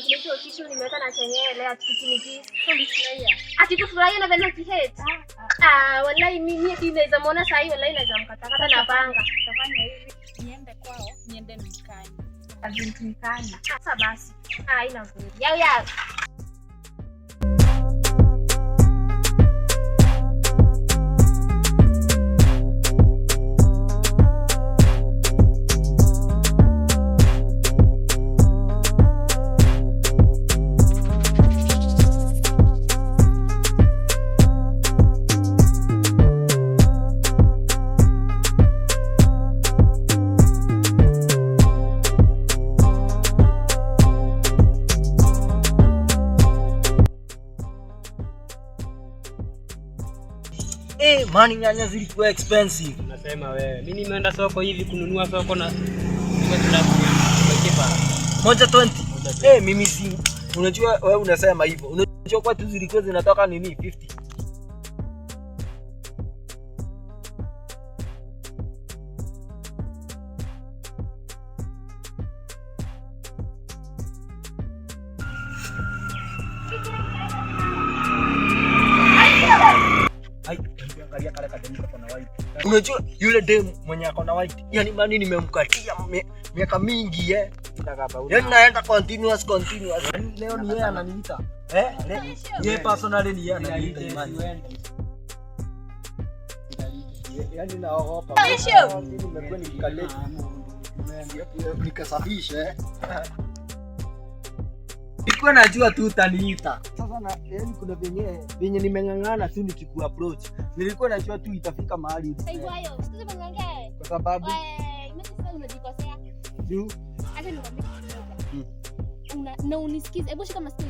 Nicho kishu nimeweka na chenyewe leo atikiniki. Tulifurahia. Atikufurahia na vile kihate. Wallahi mimi naweza muona saa hii wallahi naweza mkatakata na panga. Tafanya hivi, niende kwao, niende Mikanya. Mikanya. Sasa basi. Haina ngori. Yao. Mani nyanya zilikuwa expensive. Unasema wewe. Mimi nimeenda soko hivi kununua soko na nimekipa 120. Mimi si. Unajua wewe unasema hivyo. Unajua kwa tu zilikuwa zinatoka nini 50. Unajua yule dem mwenye ako na white. Yaani mani nimemkatia miaka mingi Yaani naenda continuous. Leo ni yeye ananiita. Yeye personally ni yeye ananiita imani. Yaani naogopa. Nimekuwa nikaleta. Nikasafisha Nilikuwa najua tu utaniita. Sasa na yaani kuna venye nimeng'ang'ana tu nikiku approach. Nilikuwa najua tu itafika mahali. Sasa hayo, sikiza mwanange. Kwa sababu umesema unajikosea. juu Acha nikwambie. Na unisikize. Hebu shika masikio.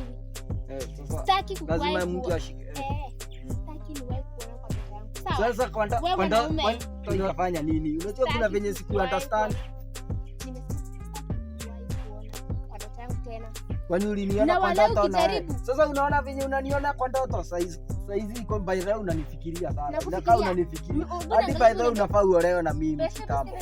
Sasa Sitaki kukuwahi. lazima mtu ashike. Sitaki niwahi kuona kwa mtoto yangu. Sawa. Sasa kwanda unafanya nini? Unajua kuna venye siku understand. Kwani uliniona kwa ndoto na sasa unaona venye unaniona kwa ndoto saizi iko by the way unanifikiria sana. Unakaa unanifikiria. Hadi by the way unafaa uolewe na mimi kitambo.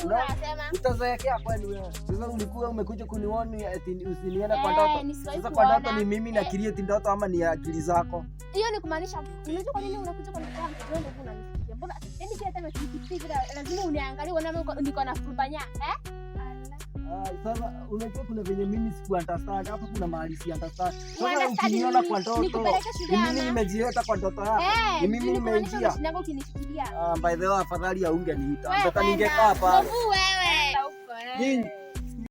Utazeekea kwani wewe? Sasa ulikuwa umekuja kuniona eti usinione kwa ndoto. Sasa kwa ndoto ni mimi na create ndoto ama ni akili zako? Hiyo ni kumaanisha unajua kwa nini unakuja kwa ndoto yangu? Wewe ndio unanifikiria. Mbona yani pia tena kifikiria lazima uniangalie unaona niko na furubanya Sasa unajua kuna venye mimi siku understand hapo kuna mahali si understand. Sasa ukiniona kwa ndoto mimi nimejiweka kwa ndoto yako. Ni mimi nimeingia. By the way afadhali ya ungeniita. Ndoka ningekaa hapa. Wewe. Nini?